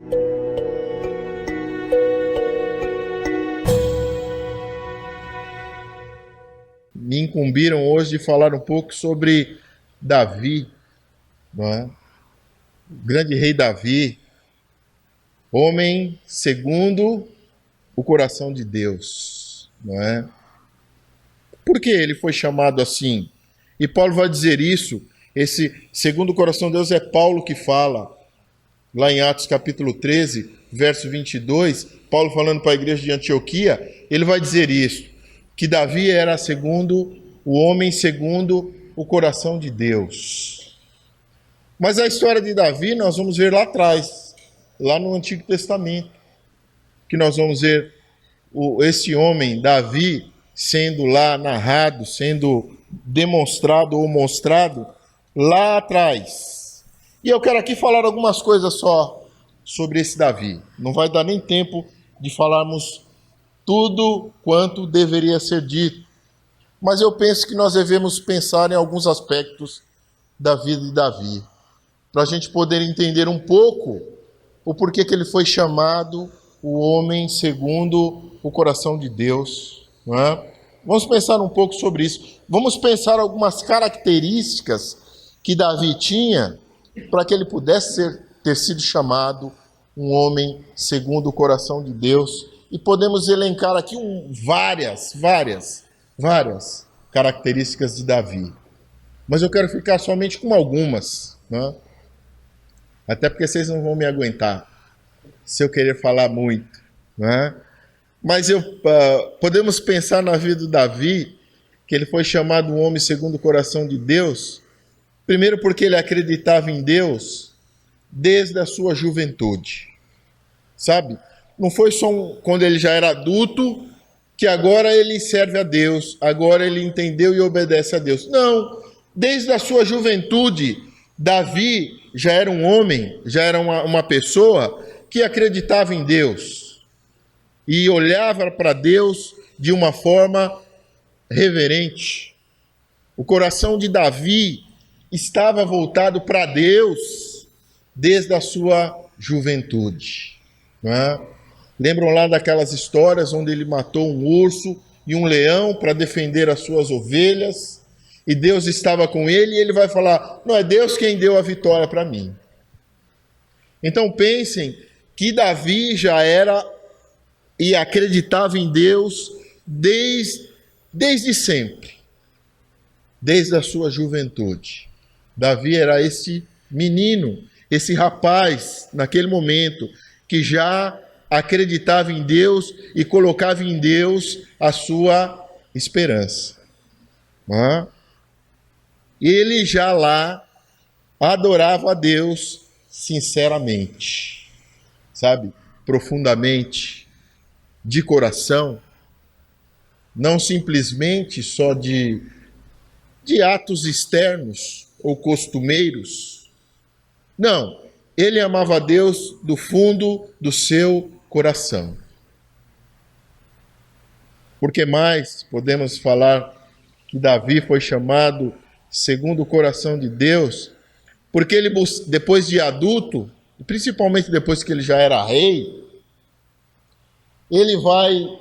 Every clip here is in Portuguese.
Me incumbiram hoje de falar um pouco sobre Davi, não é? O grande rei Davi, homem segundo o coração de Deus, não é? Por que ele foi chamado assim? E Paulo vai dizer isso, esse segundo o coração de Deus é Paulo que fala, lá em Atos capítulo 13, verso 22, Paulo falando para a igreja de Antioquia, ele vai dizer isso, que Davi era segundo o homem segundo o coração de Deus. Mas a história de Davi nós vamos ver lá atrás, lá no Antigo Testamento, que nós vamos ver esse homem, Davi, sendo lá narrado, sendo demonstrado ou mostrado lá atrás. E eu quero aqui falar algumas coisas só sobre esse Davi. Não vai dar nem tempo de falarmos tudo quanto deveria ser dito. Mas eu penso que nós devemos pensar em alguns aspectos da vida de Davi, para a gente poder entender um pouco o porquê que ele foi chamado o homem segundo o coração de Deus, não é? Vamos pensar um pouco sobre isso. Vamos pensar algumas características que Davi tinha para que ele pudesse ter sido chamado um homem segundo o coração de Deus. E podemos elencar aqui várias características de Davi. Mas eu quero ficar somente com algumas, né? Até porque vocês não vão me aguentar se eu querer falar muito, né? Mas podemos pensar na vida do Davi, que ele foi chamado um homem segundo o coração de Deus, primeiro porque ele acreditava em Deus desde a sua juventude, sabe? Não foi só quando ele já era adulto, que agora ele serve a Deus, agora ele entendeu e obedece a Deus. Não, desde a sua juventude, Davi já era um homem, já era uma pessoa que acreditava em Deus e olhava para Deus de uma forma reverente. O coração de Davi estava voltado para Deus desde a sua juventude, não é? Lembram lá daquelas histórias onde ele matou um urso e um leão para defender as suas ovelhas, e Deus estava com ele, e ele vai falar, não é Deus quem deu a vitória para mim. Então pensem que Davi já era e acreditava em Deus desde sempre, desde a sua juventude. Davi era esse menino, esse rapaz, naquele momento, que já acreditava em Deus e colocava em Deus a sua esperança. Ele já lá adorava a Deus sinceramente, sabe? Profundamente, de coração, não simplesmente só de atos externos ou costumeiros. Não, ele amava a Deus do fundo do seu coração. Porque mais podemos falar que Davi foi chamado segundo o coração de Deus, porque ele, depois de adulto, principalmente depois que ele já era rei, ele vai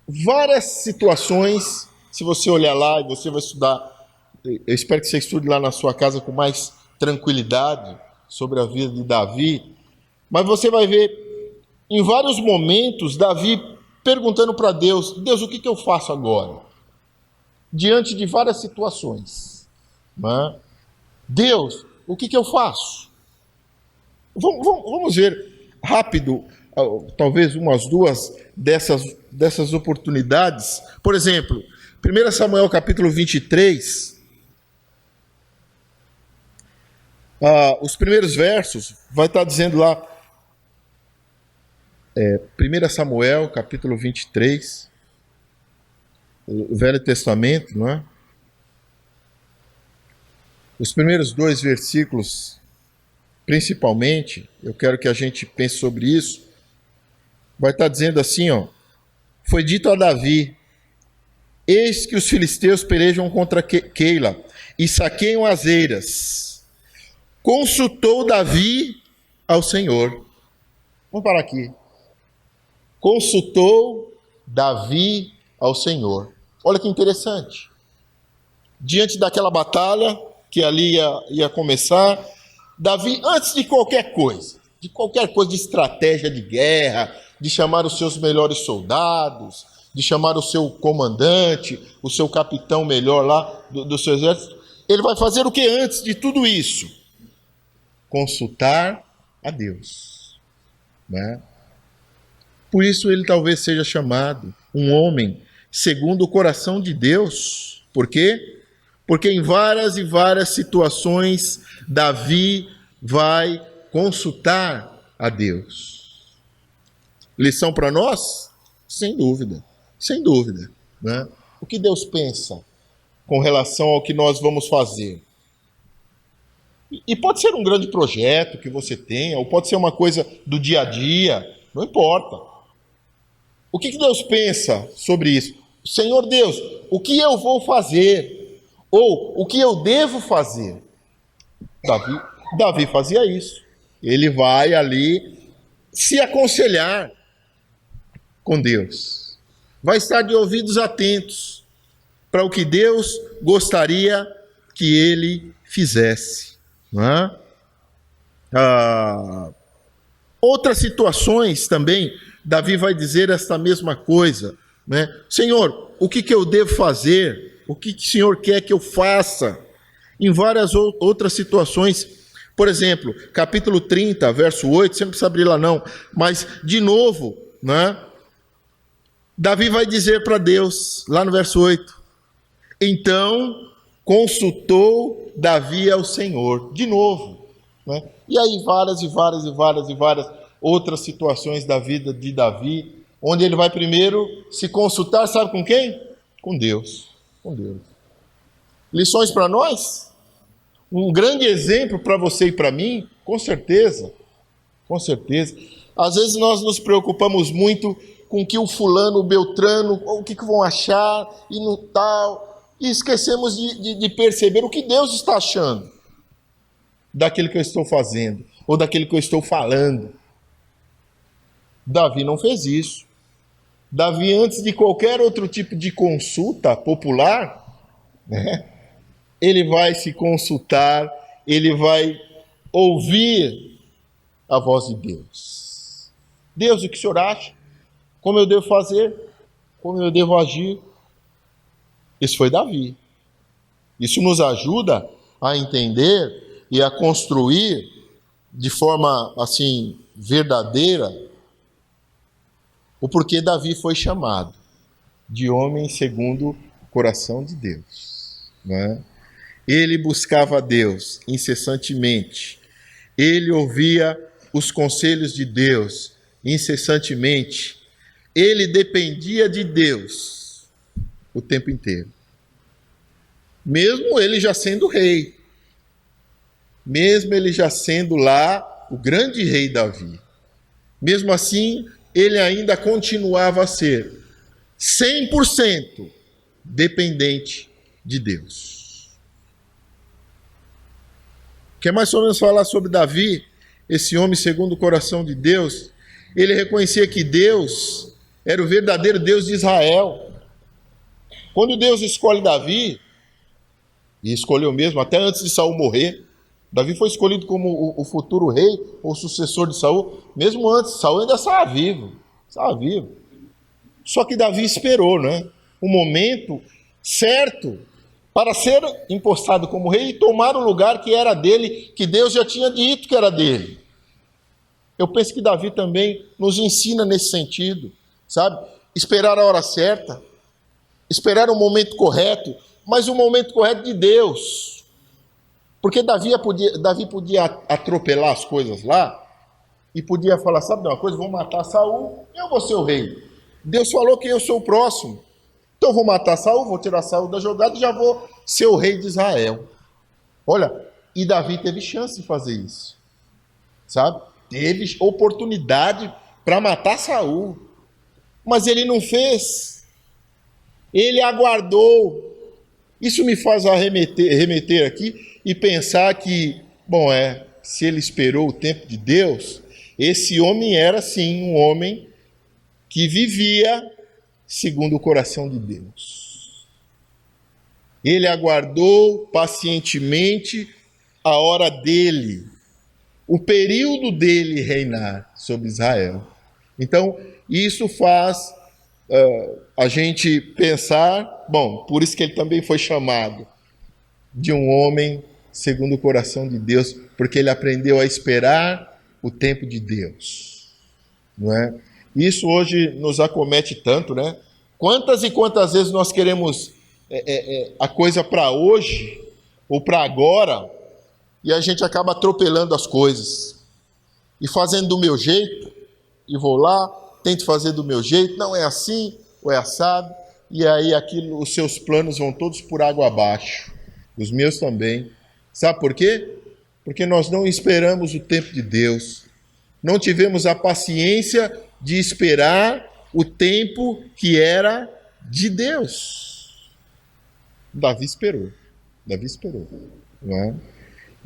várias situações, se você olhar lá e você vai estudar, eu espero que você estude lá na sua casa com mais tranquilidade sobre a vida de Davi, mas você vai ver em vários momentos Davi perguntando para Deus, Deus, o que eu faço agora? Diante de várias situações, né? Deus, o que eu faço? Vamos ver rápido, talvez umas duas dessas oportunidades. Por exemplo, 1 Samuel capítulo 23, os primeiros versos, vai estar dizendo lá, 1 Samuel capítulo 23, o Velho Testamento, não é? Os primeiros 2 versículos, principalmente, eu quero que a gente pense sobre isso, vai estar dizendo assim, ó, foi dito a Davi, eis que os filisteus pelejam contra Keila e saqueiam as eiras. Consultou Davi ao Senhor. Vamos parar aqui. Consultou Davi ao Senhor. Olha que interessante. Diante daquela batalha que ali ia começar, Davi, antes de qualquer coisa, de estratégia de guerra, de chamar os seus melhores soldados, de chamar o seu comandante, o seu capitão melhor lá do seu exército, ele vai fazer o que antes de tudo isso? Consultar a Deus, né? Por isso ele talvez seja chamado um homem segundo o coração de Deus. Por quê? Porque em várias e várias situações Davi vai consultar a Deus. Lição para nós? Sem dúvida, né? O que Deus pensa com relação ao que nós vamos fazer? E pode ser um grande projeto que você tenha, ou pode ser uma coisa do dia a dia, não importa. O que Deus pensa sobre isso? Senhor Deus, o que eu vou fazer? Ou o que eu devo fazer? Davi fazia isso. Ele vai ali se aconselhar com Deus. Vai estar de ouvidos atentos para o que Deus gostaria que ele fizesse. Não é? Outras situações também, Davi vai dizer esta mesma coisa, né? Senhor, o que eu devo fazer? O que o Senhor quer que eu faça? Em várias outras situações, por exemplo, capítulo 30, verso 8, você não precisa abrir lá não, mas de novo, né? Davi vai dizer para Deus, lá no verso 8, então consultou Davi ao Senhor, de novo, né? E aí várias outras situações da vida de Davi, onde ele vai primeiro se consultar, sabe com quem? Com Deus. Lições para nós? Um grande exemplo para você e para mim, com certeza. Às vezes nós nos preocupamos muito com o que o fulano, o beltrano, o que vão achar e no tal, e esquecemos de perceber o que Deus está achando daquilo que eu estou fazendo, ou daquilo que eu estou falando. Davi não fez isso. Davi, antes de qualquer outro tipo de consulta popular, né, ele vai se consultar, ele vai ouvir a voz de Deus. Deus, o que o Senhor acha? Como eu devo fazer? Como eu devo agir? Isso foi Davi. Isso nos ajuda a entender e a construir de forma assim verdadeira o porquê Davi foi chamado de homem segundo o coração de Deus, né? Ele buscava a Deus incessantemente, ele ouvia os conselhos de Deus incessantemente, ele dependia de Deus o tempo inteiro. Mesmo ele já sendo rei, mesmo ele já sendo lá o grande rei Davi, mesmo assim, ele ainda continuava a ser 100% dependente de Deus. Quer mais ou menos falar sobre Davi, esse homem segundo o coração de Deus? Ele reconhecia que Deus era o verdadeiro Deus de Israel. Quando Deus escolhe Davi, e escolheu mesmo até antes de Saul morrer, Davi foi escolhido como o futuro rei, ou sucessor de Saul, mesmo antes. Saul ainda estava vivo. Só que Davi esperou, né? O momento certo para ser impostado como rei e tomar o lugar que era dele, que Deus já tinha dito que era dele. Eu penso que Davi também nos ensina nesse sentido, sabe? Esperar a hora certa, esperar o momento correto, mas o momento correto de Deus. Porque Davi podia atropelar as coisas lá e podia falar, sabe de uma coisa, vou matar Saul, eu vou ser o rei. Deus falou que eu sou o próximo. Então eu vou matar Saul, vou tirar Saul da jogada e já vou ser o rei de Israel. Olha, e Davi teve chance de fazer isso. Sabe? Teve oportunidade para matar Saul. Mas ele não fez. Ele aguardou. Isso me faz remeter aqui e pensar que, se ele esperou o tempo de Deus, esse homem era sim um homem que vivia segundo o coração de Deus. Ele aguardou pacientemente a hora dele, o período dele reinar sobre Israel. Então, isso faz a gente pensar, bom, por isso que ele também foi chamado de um homem segundo o coração de Deus, porque ele aprendeu a esperar o tempo de Deus, não é? Isso hoje nos acomete tanto, né? Quantas e quantas vezes nós queremos a coisa para hoje ou para agora e a gente acaba atropelando as coisas e fazendo do meu jeito, e vou lá, tento fazer do meu jeito, não é assim ou é assado, e aí os seus planos vão todos por água abaixo, os meus também. Sabe por quê? Porque nós não esperamos o tempo de Deus, não tivemos a paciência de esperar o tempo que era de Deus. Davi esperou, não é?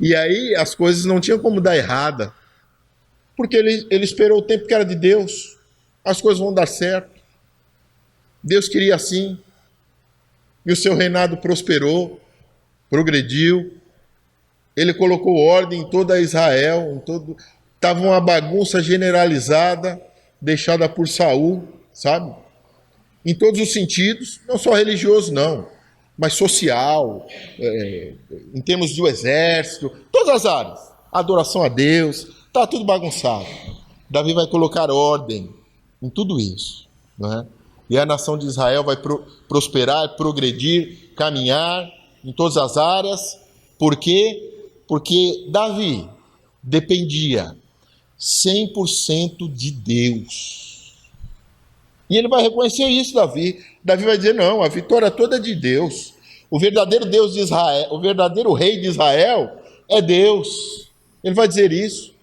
E aí as coisas não tinham como dar errada, porque ele esperou o tempo que era de Deus. As coisas vão dar certo. Deus queria assim. E o seu reinado prosperou, progrediu. Ele colocou ordem em toda Israel, estava uma bagunça generalizada, deixada por Saul, sabe? Em todos os sentidos, não só religioso não, mas social, em termos do exército, todas as áreas. Adoração a Deus, está tudo bagunçado. Davi vai colocar ordem em tudo isso, não é? E a nação de Israel vai prosperar, progredir, caminhar em todas as áreas. Por quê? Porque Davi dependia 100% de Deus. E ele vai reconhecer isso, Davi. Davi vai dizer, não, a vitória toda é de Deus. O verdadeiro Deus de Israel, o verdadeiro rei de Israel é Deus. Ele vai dizer isso.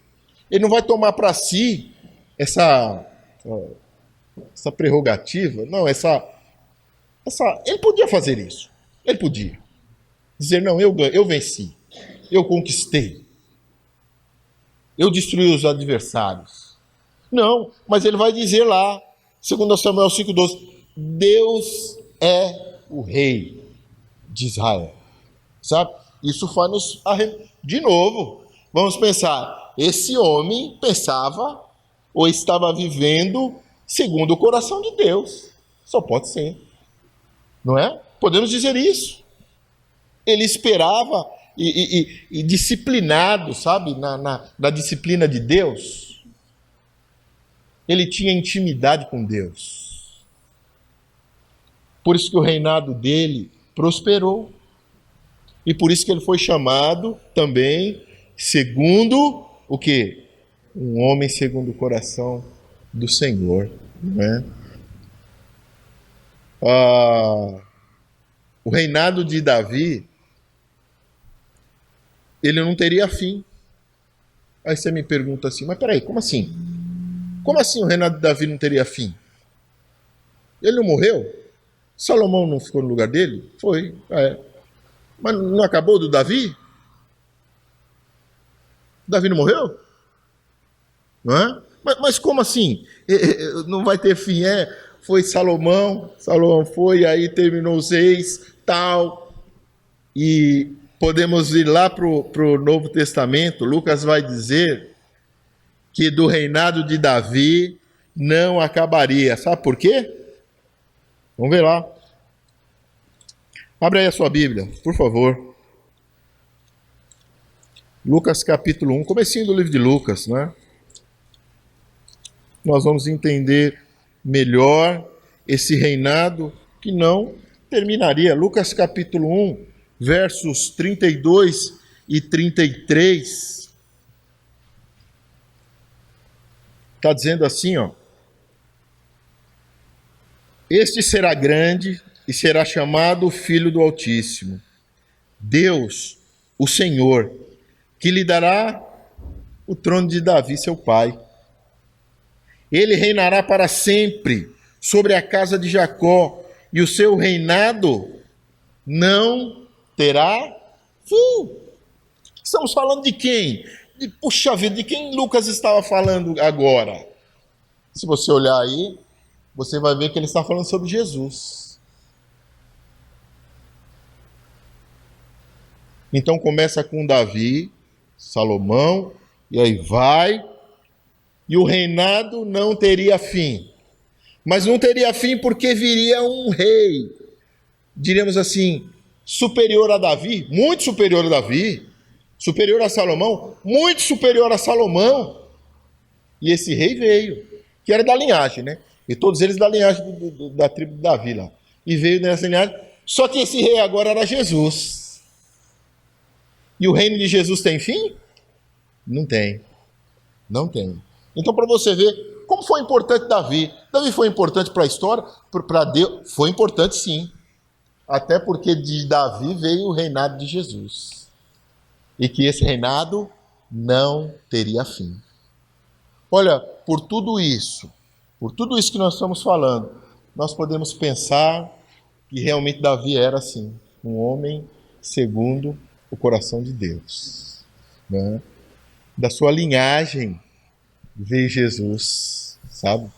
Ele não vai tomar para si essa prerrogativa, não, ele podia fazer isso. Ele podia dizer, não, eu venci, eu conquistei, eu destruí os adversários. Não, mas ele vai dizer lá, 2 Samuel 5,12, Deus é o rei de Israel. Sabe? Isso faz nos... De novo, vamos pensar, esse homem pensava ou estava vivendo segundo o coração de Deus. Só pode ser. Não é? Podemos dizer isso. Ele esperava e disciplinado, sabe? Na disciplina de Deus. Ele tinha intimidade com Deus. Por isso que o reinado dele prosperou. E por isso que ele foi chamado também segundo o quê? Um homem segundo o coração do Senhor, né? O reinado de Davi, ele não teria fim. Aí você me pergunta assim, mas peraí, como assim? Como assim o reinado de Davi não teria fim? Ele não morreu? Salomão não ficou no lugar dele? Foi, Mas não acabou do Davi? Davi não morreu? Não é? Mas como assim? Não vai ter fim? Foi Salomão foi, aí terminou os reis, tal. E podemos ir lá para o Novo Testamento. Lucas vai dizer que do reinado de Davi não acabaria. Sabe por quê? Vamos ver lá. Abre aí a sua Bíblia, por favor. Lucas capítulo 1, comecinho do livro de Lucas, né? Nós vamos entender melhor esse reinado que não terminaria. Lucas capítulo 1, versos 32 e 33. Está dizendo assim, ó. Este será grande e será chamado Filho do Altíssimo. Deus, o Senhor, que lhe dará o trono de Davi, seu pai. Ele reinará para sempre sobre a casa de Jacó, e o seu reinado não terá fim. Estamos falando de quem? E, puxa vida, de quem Lucas estava falando agora? Se você olhar aí, você vai ver que ele está falando sobre Jesus. Então começa com Davi, Salomão, e aí vai, e o reinado não teria fim. Mas não teria fim porque viria um rei, diríamos assim, superior a Davi, muito superior a Davi, superior a Salomão, muito superior a Salomão. E esse rei veio, que era da linhagem, né? E todos eles da linhagem da tribo de Davi lá. E veio nessa linhagem. Só que esse rei agora era Jesus. E o reino de Jesus tem fim? Não tem. Não tem. Então, para você ver como foi importante Davi. Davi foi importante para a história? Para Deus? Foi importante, sim. Até porque de Davi veio o reinado de Jesus. E que esse reinado não teria fim. Olha, por tudo isso que nós estamos falando, nós podemos pensar que realmente Davi era assim, um homem segundo o coração de Deus, né? Da sua linhagem veio Jesus, sabe?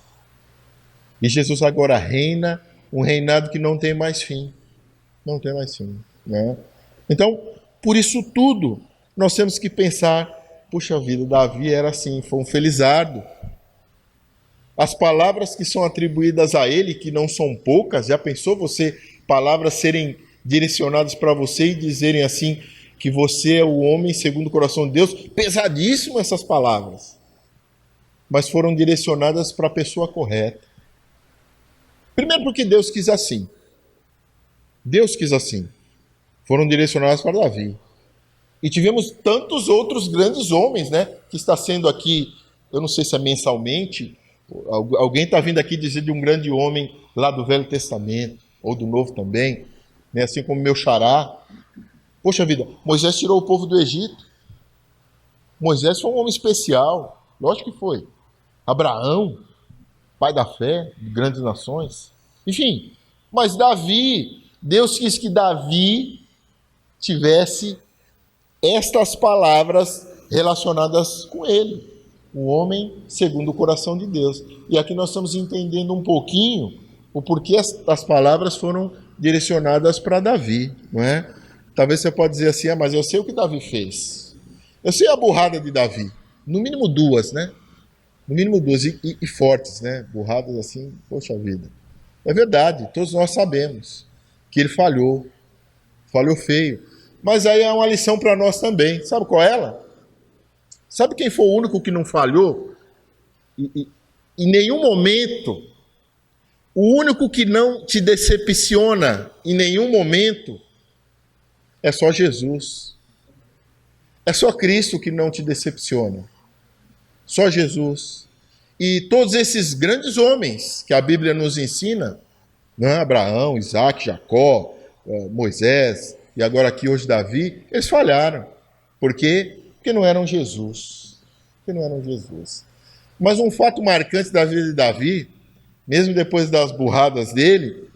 E Jesus agora reina um reinado que não tem mais fim, não tem mais fim, né? Então, por isso tudo, nós temos que pensar, puxa vida, Davi era assim, foi um felizardo. As palavras que são atribuídas a ele, que não são poucas, já pensou você, palavras serem direcionadas para você e dizerem assim, que você é o homem segundo o coração de Deus? Pesadíssimo essas palavras. Mas foram direcionadas para a pessoa correta. Primeiro porque Deus quis assim. Deus quis assim. Foram direcionadas para Davi. E tivemos tantos outros grandes homens, né? Que está sendo aqui, eu não sei se é mensalmente, alguém está vindo aqui dizer de um grande homem lá do Velho Testamento, ou do Novo também, né? Assim como meu xará. Poxa vida, Moisés tirou o povo do Egito. Moisés foi um homem especial, lógico que foi. Abraão, pai da fé, de grandes nações. Enfim, mas Davi, Deus quis que Davi tivesse estas palavras relacionadas com ele. Um homem segundo o coração de Deus. E aqui nós estamos entendendo um pouquinho o porquê as palavras foram direcionadas para Davi, não é? Talvez você pode dizer assim, mas eu sei o que Davi fez. Eu sei a burrada de Davi. No mínimo duas, né? No mínimo duas, e fortes, né? Burradas assim, poxa vida. É verdade, todos nós sabemos que ele falhou feio. Mas aí é uma lição para nós também. Sabe qual é ela? Sabe quem foi o único que não falhou? Em nenhum momento, o único que não te decepciona em nenhum momento é só Jesus. É só Cristo que não te decepciona. Só Jesus. E todos esses grandes homens que a Bíblia nos ensina, né? Abraão, Isaac, Jacó, Moisés e agora aqui hoje Davi, eles falharam. Por quê? Porque não eram Jesus. Porque não eram Jesus. Mas um fato marcante da vida de Davi, mesmo depois das burradas dele,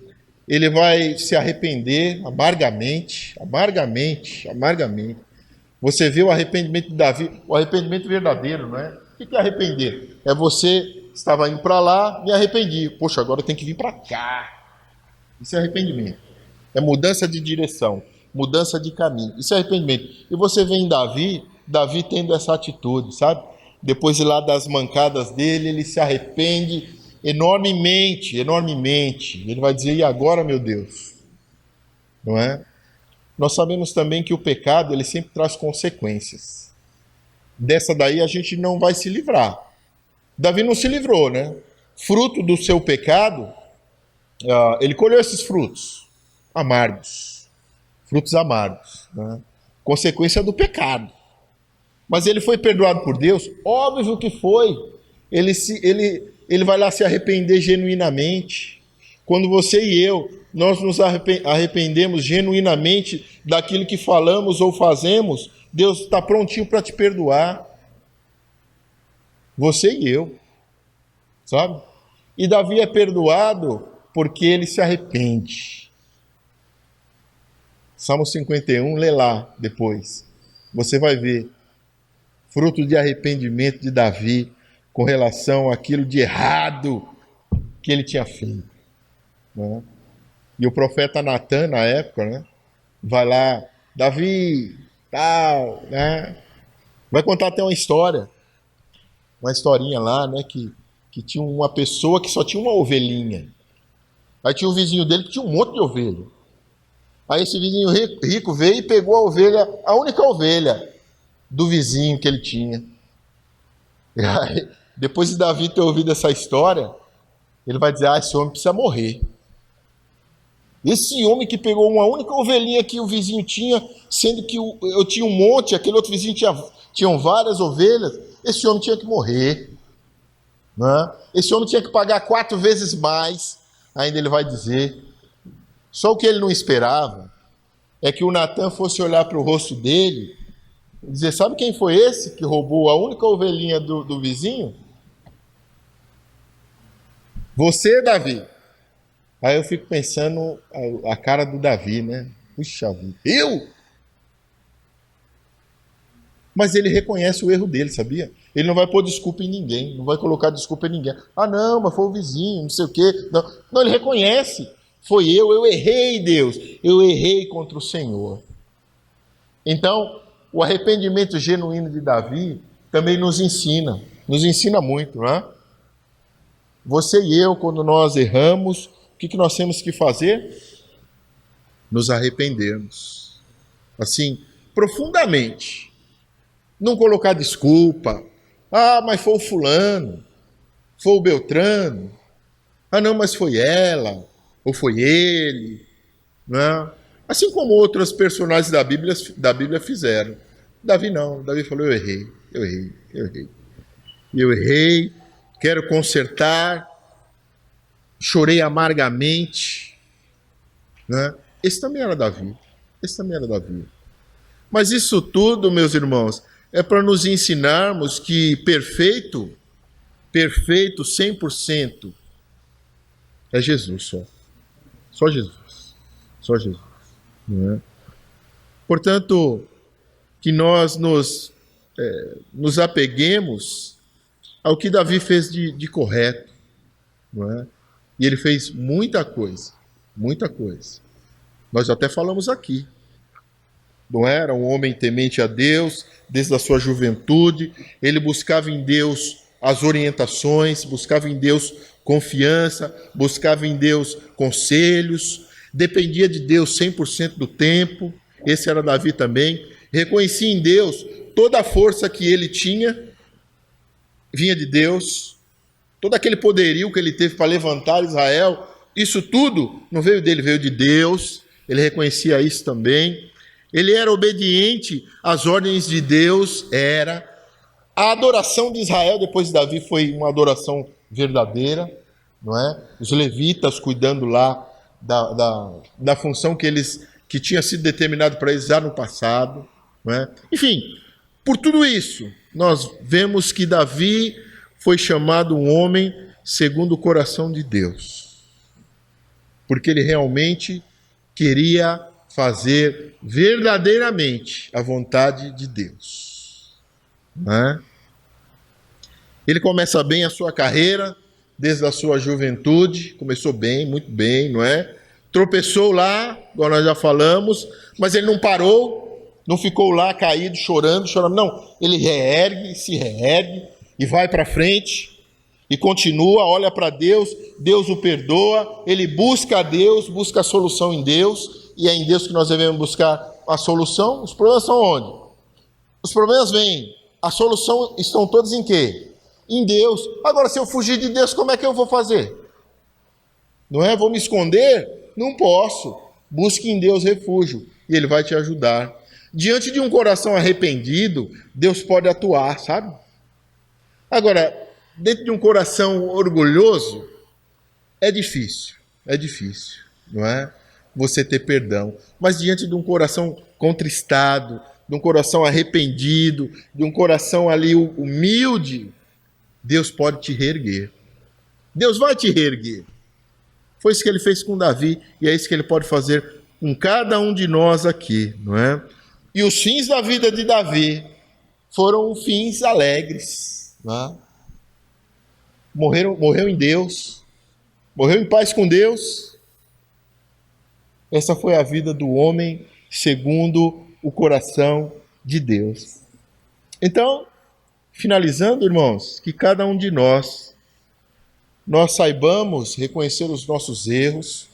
ele vai se arrepender amargamente, amargamente, amargamente. Você vê o arrependimento de Davi, o arrependimento verdadeiro, não é? O que é arrepender? É você estava indo para lá, me arrependi. Poxa, agora eu tenho que vir para cá. Isso é arrependimento. É mudança de direção, mudança de caminho. Isso é arrependimento. E você vê em Davi tendo essa atitude, sabe? Depois de lá das mancadas dele, ele se arrepende enormemente, enormemente. Ele vai dizer, e agora, meu Deus? Não é? Nós sabemos também que o pecado, ele sempre traz consequências. Dessa daí a gente não vai se livrar. Davi não se livrou, né? Fruto do seu pecado, ele colheu esses frutos amargos. Frutos amargos, né? Consequência do pecado. Mas ele foi perdoado por Deus? Óbvio que foi. Ele vai lá se arrepender genuinamente. Quando você e eu, nós nos arrependemos genuinamente daquilo que falamos ou fazemos, Deus está prontinho para te perdoar. Você e eu, sabe? E Davi é perdoado porque ele se arrepende. Salmo 51, lê lá depois. Você vai ver. fruto de arrependimento de Davi com relação àquilo de errado que ele tinha feito, né? E o profeta Natan, na época, né, vai lá, Davi, tal, né? Vai contar até uma história, uma historinha lá, né, que tinha uma pessoa que só tinha uma ovelhinha. Aí tinha um vizinho dele que tinha um monte de ovelha. Aí esse vizinho rico veio e pegou a ovelha, a única ovelha do vizinho que ele tinha. E aí, depois de Davi ter ouvido essa história, ele vai dizer, esse homem precisa morrer. Esse homem que pegou uma única ovelhinha que o vizinho tinha, sendo que eu tinha um monte, aquele outro vizinho tinham várias ovelhas, esse homem tinha que morrer, né? Esse homem tinha que pagar 4 vezes mais, ainda ele vai dizer. Só o que ele não esperava é que o Natan fosse olhar para o rosto dele e dizer, sabe quem foi esse que roubou a única ovelhinha do vizinho? Você, Davi. Aí eu fico pensando a cara do Davi, né? Puxa vida, eu? Mas ele reconhece o erro dele, sabia? Ele não vai pôr desculpa em ninguém, não vai colocar desculpa em ninguém. Não, mas foi o vizinho, não sei o quê. Não, ele reconhece. Foi eu errei, Deus. Eu errei contra o Senhor. Então, o arrependimento genuíno de Davi também nos ensina muito, não é? Você e eu, quando nós erramos, o que nós temos que fazer? Nos arrependermos. Assim, profundamente. Não colocar desculpa. Mas foi o fulano. Foi o Beltrano. Não, mas foi ela. Ou foi ele. Não é? Assim como outros personagens da Bíblia fizeram. Davi não. Davi falou, eu errei. Quero consertar. Chorei amargamente. Né? Esse também era Davi. Mas isso tudo, meus irmãos, é para nos ensinarmos que perfeito, 100%, é Jesus só. Só Jesus. Não é? Portanto, que nós nos apeguemos ao que Davi fez de correto. Não é? E ele fez muita coisa. Nós até falamos aqui. Não era um homem temente a Deus, desde a sua juventude. Ele buscava em Deus as orientações, buscava em Deus confiança, buscava em Deus conselhos, dependia de Deus 100% do tempo. Esse era Davi também. Reconhecia em Deus toda a força que ele tinha, vinha de Deus. Todo aquele poderio que ele teve para levantar Israel, isso tudo não veio dele, veio de Deus. Ele reconhecia isso também. Ele era obediente às ordens de Deus, era. A adoração de Israel depois de Davi foi uma adoração verdadeira, não é? Os levitas cuidando lá da função que tinha sido determinado para eles já no passado, não é? Enfim, por tudo isso, nós vemos que Davi foi chamado um homem segundo o coração de Deus, porque ele realmente queria fazer verdadeiramente a vontade de Deus. Né? Ele começa bem a sua carreira, desde a sua juventude, começou bem, muito bem, não é? Tropeçou lá, igual nós já falamos, mas ele não parou, não ficou lá caído, chorando, não. Ele se reergue e vai para frente e continua, olha para Deus, Deus o perdoa, ele busca a Deus, busca a solução em Deus, e é em Deus que nós devemos buscar a solução. Os problemas são onde? Os problemas vêm, a solução estão todos em quê? Em Deus. Agora, se eu fugir de Deus, como é que eu vou fazer? Não é? Vou me esconder? Não posso. Busque em Deus refúgio, e Ele vai te ajudar. Diante de um coração arrependido, Deus pode atuar, sabe? Agora, dentro de um coração orgulhoso, é difícil, não é? Você ter perdão. Mas diante de um coração contristado, de um coração arrependido, de um coração ali humilde, Deus pode te reerguer. Deus vai te reerguer. Foi isso que ele fez com Davi, e é isso que ele pode fazer com cada um de nós aqui, não é? E os fins da vida de Davi foram fins alegres, né? Morreu em Deus, morreu em paz com Deus. Essa foi a vida do homem segundo o coração de Deus. Então, finalizando, irmãos, que cada um de nós saibamos reconhecer os nossos erros,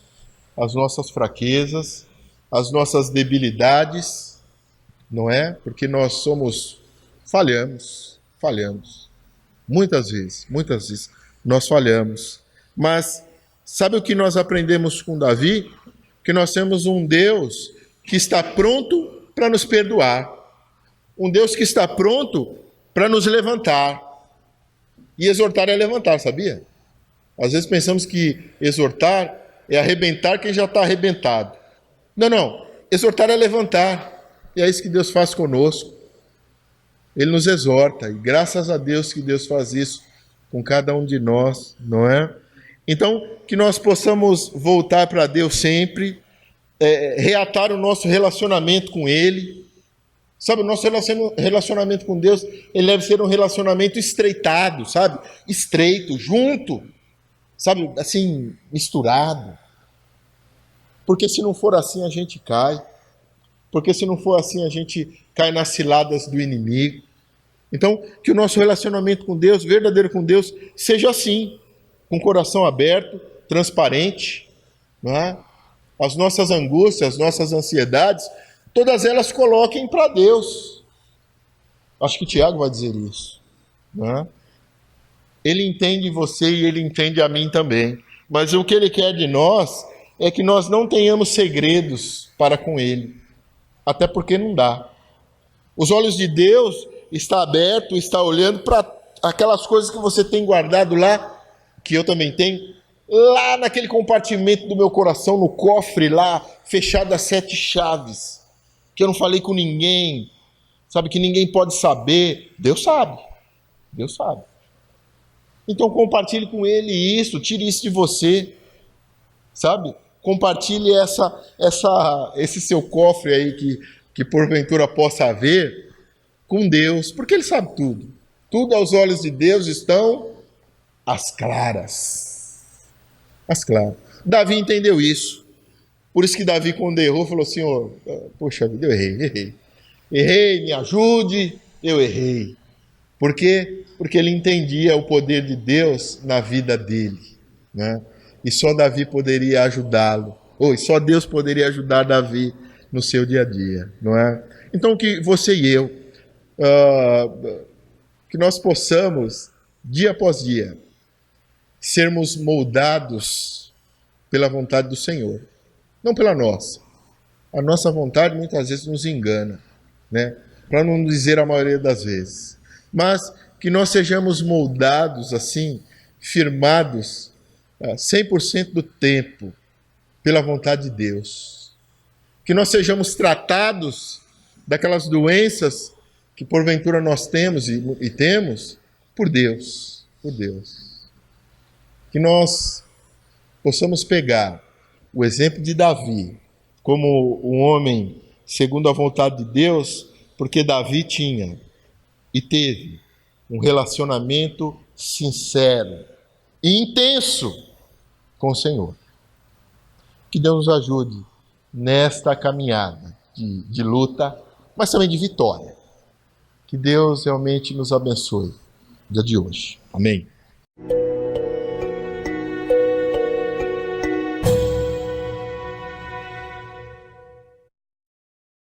as nossas fraquezas, as nossas debilidades, não é? Porque nós falhamos. Muitas vezes nós falhamos. Mas sabe o que nós aprendemos com Davi? Que nós temos um Deus que está pronto para nos perdoar. Um Deus que está pronto para nos levantar. E exortar é levantar, sabia? Às vezes pensamos que exortar é arrebentar quem já está arrebentado. Não. Exortar é levantar. E é isso que Deus faz conosco. Ele nos exorta. E graças a Deus que Deus faz isso com cada um de nós, não é? Então, que nós possamos voltar para Deus sempre, reatar o nosso relacionamento com Ele. Sabe, o nosso relacionamento com Deus, ele deve ser um relacionamento estreitado, sabe? Estreito, junto, sabe? Assim, misturado. Porque se não for assim, a gente cai. Porque se não for assim, a gente cai nas ciladas do inimigo. Então, que o nosso relacionamento com Deus, verdadeiro com Deus, seja assim, com o coração aberto, transparente, não é? As nossas angústias, as nossas ansiedades, todas elas coloquem para Deus. Acho que Tiago vai dizer isso, não é? Ele entende você e ele entende a mim também. Mas o que ele quer de nós é que nós não tenhamos segredos para com ele. Até porque não dá. Os olhos de Deus estão abertos, está olhando para aquelas coisas que você tem guardado lá, que eu também tenho, lá naquele compartimento do meu coração, no cofre lá, fechado a 7 chaves, que eu não falei com ninguém, sabe, que ninguém pode saber. Deus sabe. Então compartilhe com Ele isso, tire isso de você, sabe? Compartilhe esse seu cofre aí que porventura possa haver com Deus, porque Ele sabe tudo. Tudo aos olhos de Deus estão às claras. Às claras. Davi entendeu isso. Por isso que Davi, quando errou, falou assim: poxa vida, eu errei. Errei, me ajude, eu errei. Por quê? Porque ele entendia o poder de Deus na vida dele, né? E só Davi poderia ajudá-lo. E só Deus poderia ajudar Davi no seu dia a dia, não é? Então que você e eu, que nós possamos, dia após dia, sermos moldados pela vontade do Senhor, não pela nossa. A nossa vontade muitas vezes nos engana, né? Para não dizer a maioria das vezes. Mas que nós sejamos moldados assim, firmados 100% do tempo pela vontade de Deus. Que nós sejamos tratados daquelas doenças que porventura nós temos e temos por Deus. Que nós possamos pegar o exemplo de Davi como um homem segundo a vontade de Deus, porque Davi tinha e teve um relacionamento sincero e intenso com o Senhor. Que Deus nos ajude nesta caminhada de luta, mas também de vitória. Que Deus realmente nos abençoe no dia de hoje. Amém.